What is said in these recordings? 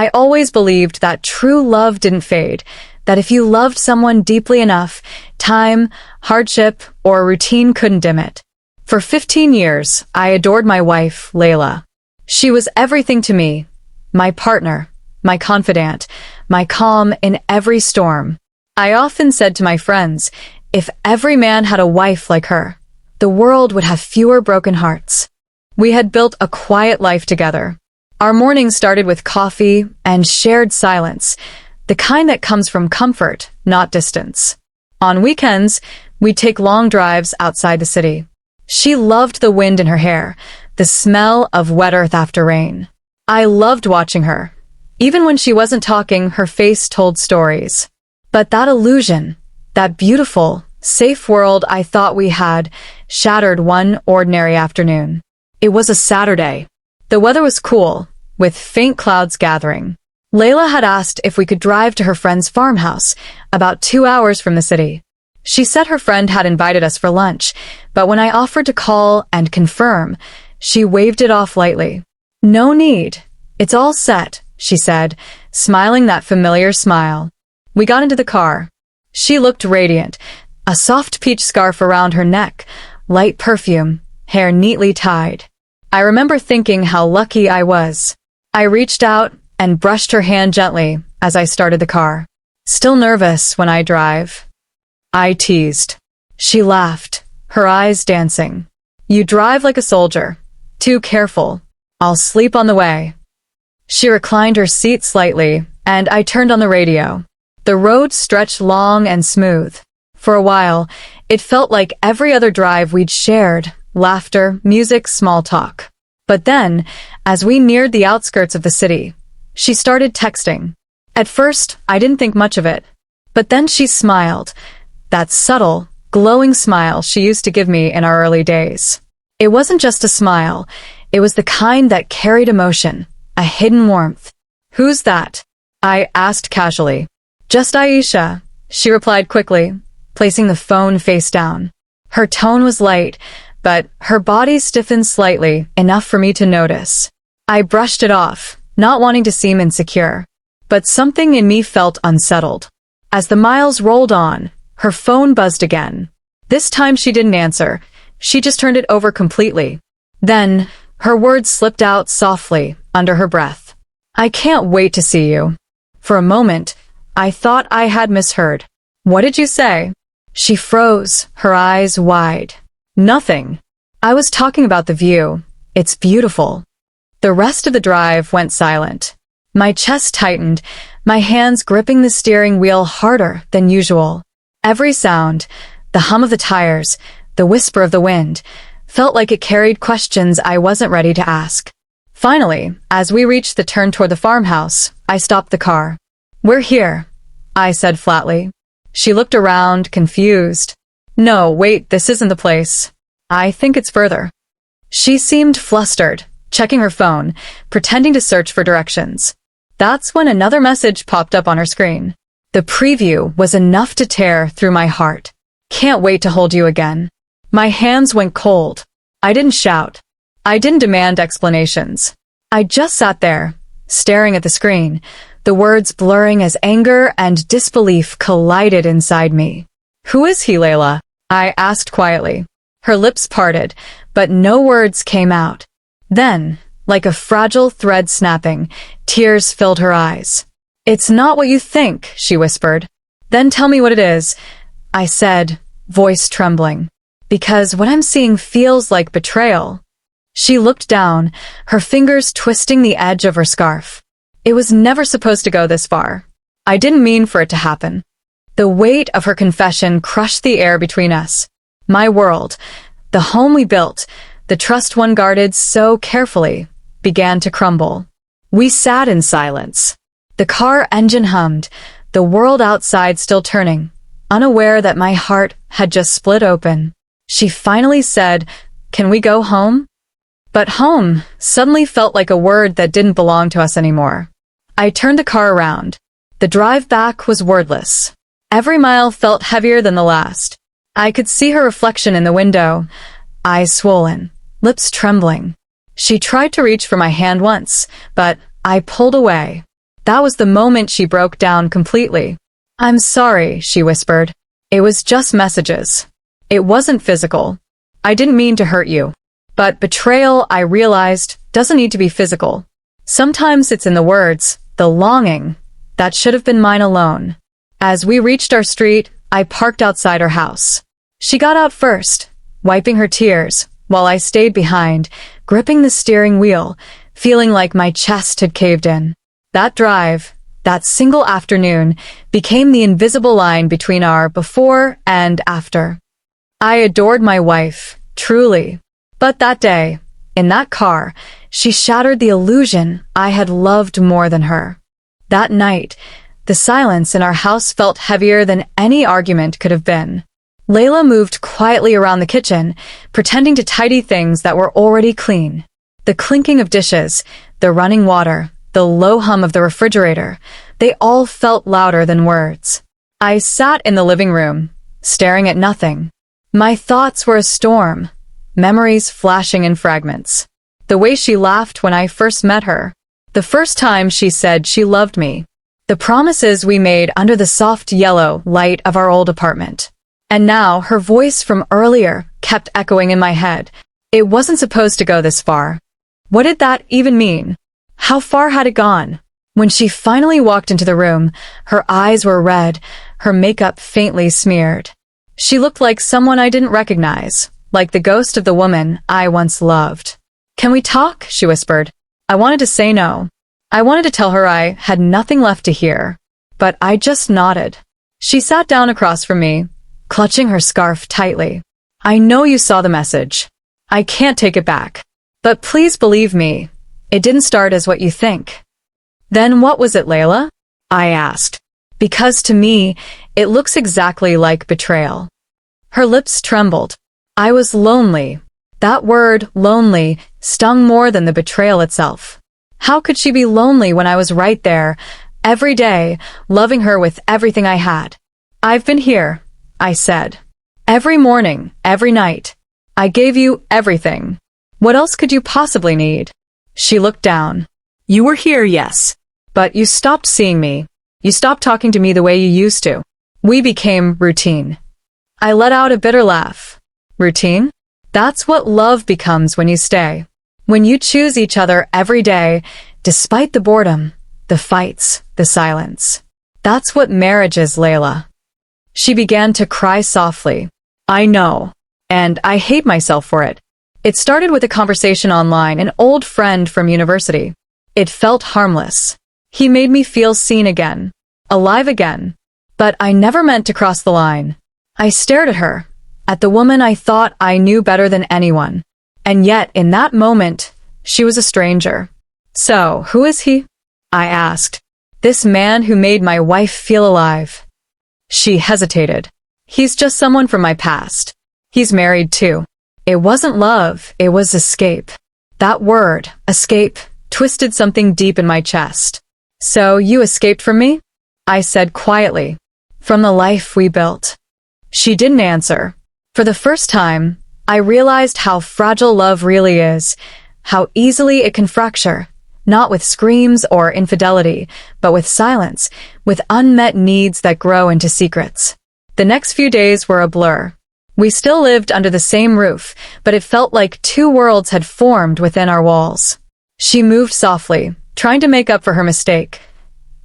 I always believed that true love didn't fade, that if you loved someone deeply enough, time, hardship, or routine couldn't dim it. For 15 years, I adored my wife, Layla. She was everything to me, my partner, my confidant, my calm in every storm. I often said to my friends, if every man had a wife like her, the world would have fewer broken hearts. We had built a quiet life together. Our mornings started with coffee and shared silence, the kind that comes from comfort, not distance. On weekends, we'd take long drives outside the city. She loved the wind in her hair, the smell of wet earth after rain. I loved watching her. Even when she wasn't talking, her face told stories. But that illusion, that beautiful, safe world I thought we had, shattered one ordinary afternoon. It was a Saturday. The weather was cool, with faint clouds gathering. Layla had asked if we could drive to her friend's farmhouse, about 2 hours from the city. She said her friend had invited us for lunch, but when I offered to call and confirm, she waved it off lightly. No need. It's all set, she said, smiling that familiar smile. We got into the car. She looked radiant, a soft peach scarf around her neck, light perfume, hair neatly tied. I remember thinking how lucky I was. I reached out and brushed her hand gently as I started the car. Still nervous when I drive? I teased. She laughed, her eyes dancing. You drive like a soldier. Too careful. I'll sleep on the way. She reclined her seat slightly, and I turned on the radio. The road stretched long and smooth. For a while, it felt like every other drive we'd shared, laughter, music, small talk. But then, as we neared the outskirts of the city, she started texting. At first, I didn't think much of it. But then she smiled, that subtle, glowing smile she used to give me in our early days. It wasn't just a smile, it was the kind that carried emotion, a hidden warmth. Who's that? I asked casually. Just Aisha, she replied quickly, placing the phone face down. Her tone was light, but her body stiffened slightly, enough for me to notice. I brushed it off, not wanting to seem insecure. But something in me felt unsettled. As the miles rolled on, her phone buzzed again. This time she didn't answer. She just turned it over completely. Then, her words slipped out softly, under her breath. I can't wait to see you. For a moment, I thought I had misheard. What did you say? She froze, her eyes wide. Nothing. I was talking about the view. It's beautiful. The rest of the drive went silent. My chest tightened, my hands gripping the steering wheel harder than usual. Every sound, the hum of the tires, the whisper of the wind, felt like it carried questions I wasn't ready to ask. Finally, as we reached the turn toward the farmhouse, I stopped the car. We're here, I said flatly. She looked around, confused. No, wait, this isn't the place. I think it's further. She seemed flustered, checking her phone, pretending to search for directions. That's when another message popped up on her screen. The preview was enough to tear through my heart. Can't wait to hold you again. My hands went cold. I didn't shout. I didn't demand explanations. I just sat there, staring at the screen, the words blurring as anger and disbelief collided inside me. Who is he, Layla? I asked quietly. Her lips parted, but no words came out. Then, like a fragile thread snapping, tears filled her eyes. It's not what you think, she whispered. Then tell me what it is, I said, voice trembling. Because what I'm seeing feels like betrayal. She looked down, her fingers twisting the edge of her scarf. It was never supposed to go this far. I didn't mean for it to happen. The weight of her confession crushed the air between us. My world, the home we built, the trust one guarded so carefully, began to crumble. We sat in silence. The car engine hummed, the world outside still turning, unaware that my heart had just split open. She finally said, "Can we go home?" But home suddenly felt like a word that didn't belong to us anymore. I turned the car around. The drive back was wordless. Every mile felt heavier than the last. I could see her reflection in the window, eyes swollen, lips trembling. She tried to reach for my hand once, but I pulled away. That was the moment she broke down completely. "I'm sorry," she whispered. "It was just messages. It wasn't physical. I didn't mean to hurt you." But betrayal, I realized, doesn't need to be physical. Sometimes it's in the words, the longing, that should have been mine alone. As we reached our street, I parked outside her house. She got out first, wiping her tears, while I stayed behind, gripping the steering wheel, feeling like my chest had caved in. That drive, that single afternoon, became the invisible line between our before and after. I adored my wife, truly. But that day, in that car, she shattered the illusion I had loved more than her. That night, the silence in our house felt heavier than any argument could have been. Layla moved quietly around the kitchen, pretending to tidy things that were already clean. The clinking of dishes, the running water, the low hum of the refrigerator, they all felt louder than words. I sat in the living room, staring at nothing. My thoughts were a storm, memories flashing in fragments. The way she laughed when I first met her. The first time she said she loved me. The promises we made under the soft yellow light of our old apartment. And now her voice from earlier kept echoing in my head. It wasn't supposed to go this far. What did that even mean? How far had it gone? When she finally walked into the room, her eyes were red, her makeup faintly smeared. She looked like someone I didn't recognize, like the ghost of the woman I once loved. "Can we talk?" she whispered. I wanted to say no. I wanted to tell her I had nothing left to hear, but I just nodded. She sat down across from me, clutching her scarf tightly. "I know you saw the message. I can't take it back. But please believe me, it didn't start as what you think." "Then what was it, Layla?" I asked. Because to me, it looks exactly like betrayal. Her lips trembled. I was lonely. That word, lonely, stung more than the betrayal itself. How could she be lonely when I was right there, every day, loving her with everything I had? "I've been here," I said. "Every morning, every night. I gave you everything. What else could you possibly need?" She looked down. "You were here, yes. But you stopped seeing me. You stopped talking to me the way you used to. We became routine." I let out a bitter laugh. Routine? That's what love becomes when you stay. When you choose each other every day, despite the boredom, the fights, the silence. That's what marriage is, Layla. She began to cry softly. I know, and I hate myself for it. It started with a conversation online, an old friend from university. It felt harmless. He made me feel seen again, alive again. But I never meant to cross the line. I stared at her, at the woman I thought I knew better than anyone. And yet, in that moment, she was a stranger. "So, who is he?" I asked. "This man who made my wife feel alive." She hesitated. "He's just someone from my past. He's married too." It wasn't love, it was escape. That word, escape, twisted something deep in my chest. "So, you escaped from me?" I said quietly. "From the life we built." She didn't answer. For the first time, I realized how fragile love really is, how easily it can fracture, not with screams or infidelity, but with silence, with unmet needs that grow into secrets. The next few days were a blur. We still lived under the same roof, but it felt like two worlds had formed within our walls. She moved softly, trying to make up for her mistake,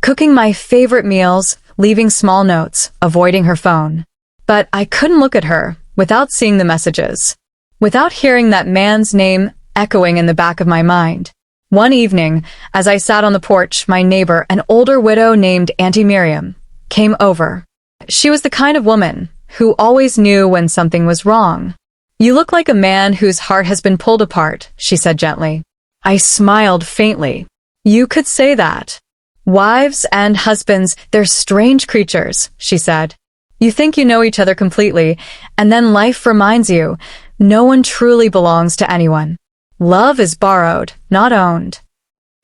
cooking my favorite meals, leaving small notes, avoiding her phone. But I couldn't look at her without seeing the messages, without hearing that man's name echoing in the back of my mind. One evening, as I sat on the porch, my neighbor, an older widow named Auntie Miriam, came over. She was the kind of woman who always knew when something was wrong. "You look like a man whose heart has been pulled apart," she said gently. I smiled faintly. "You could say that. Wives and husbands, they're strange creatures," she said. "You think you know each other completely, and then life reminds you, no one truly belongs to anyone. Love is borrowed, not owned."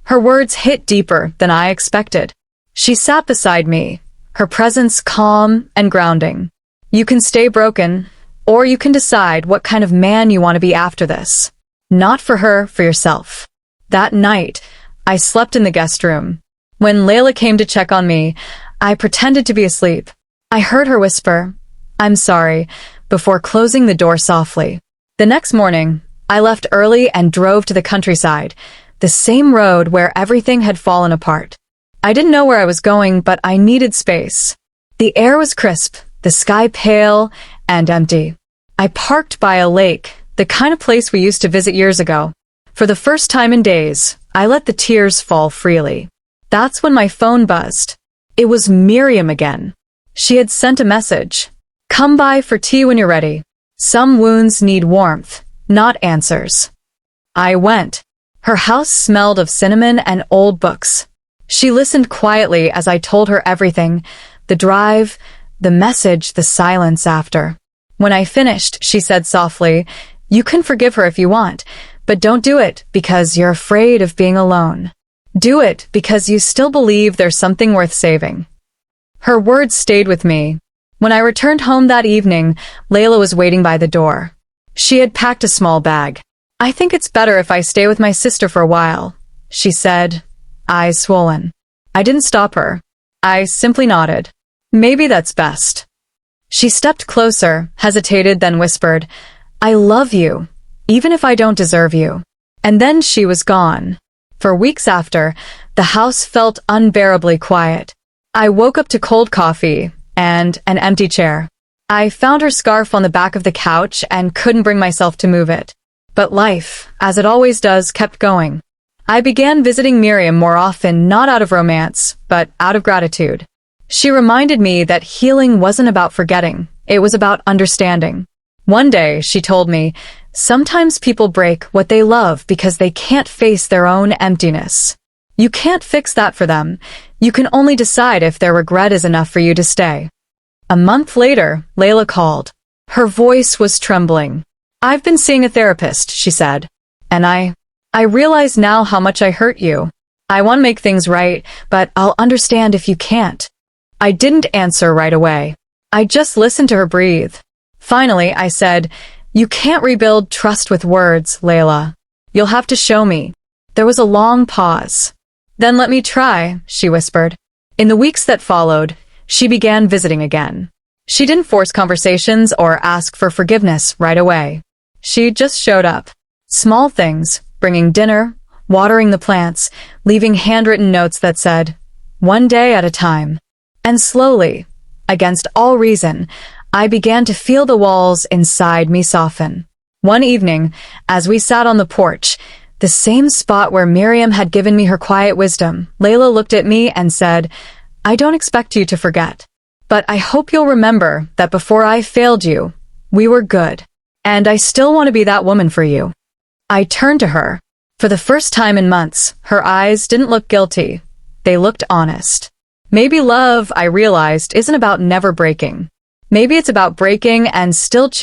Her words hit deeper than I expected. She sat beside me, her presence calm and grounding. "You can stay broken, or you can decide what kind of man you want to be after this. Not for her, for yourself." That night, I slept in the guest room. When Layla came to check on me, I pretended to be asleep. I heard her whisper, "I'm sorry," before closing the door softly. The next morning, I left early and drove to the countryside, the same road where everything had fallen apart. I didn't know where I was going, but I needed space. The air was crisp, the sky pale and empty. I parked by a lake, the kind of place we used to visit years ago. For the first time in days, I let the tears fall freely. That's when my phone buzzed. It was Miriam again. She had sent a message. "Come by for tea when you're ready. Some wounds need warmth, not answers." I went. Her house smelled of cinnamon and old books. She listened quietly as I told her everything, the drive, the message, the silence after. When I finished, she said softly, "You can forgive her if you want, but don't do it because you're afraid of being alone. Do it because you still believe there's something worth saving." Her words stayed with me. When I returned home that evening, Layla was waiting by the door. She had packed a small bag. "I think it's better if I stay with my sister for a while," she said, eyes swollen. I didn't stop her. I simply nodded. "Maybe that's best." She stepped closer, hesitated, then whispered, "I love you, even if I don't deserve you." And then she was gone. For weeks after, the house felt unbearably quiet. I woke up to cold coffee and an empty chair. I found her scarf on the back of the couch and couldn't bring myself to move it. But life, as it always does, kept going. I began visiting Miriam more often, not out of romance, but out of gratitude. She reminded me that healing wasn't about forgetting, it was about understanding. One day, she told me, "Sometimes people break what they love because they can't face their own emptiness. You can't fix that for them. You can only decide if their regret is enough for you to stay." A month later, Layla called. Her voice was trembling. "I've been seeing a therapist," she said. "And I realize now how much I hurt you. I want to make things right, but I'll understand if you can't." I didn't answer right away. I just listened to her breathe. Finally, I said, "You can't rebuild trust with words, Layla. You'll have to show me." There was a long pause. "Then let me try," she whispered. In the weeks that followed, she began visiting again. She didn't force conversations or ask for forgiveness right away. She just showed up. Small things, bringing dinner, watering the plants, leaving handwritten notes that said, "One day at a time." And slowly, against all reason, I began to feel the walls inside me soften. One evening, as we sat on the porch, the same spot where Miriam had given me her quiet wisdom, Layla looked at me and said, "I don't expect you to forget, but I hope you'll remember that before I failed you, we were good, and I still want to be that woman for you." I turned to her. For the first time in months, her eyes didn't look guilty. They looked honest. Maybe love, I realized, isn't about never breaking. Maybe it's about breaking and still choosing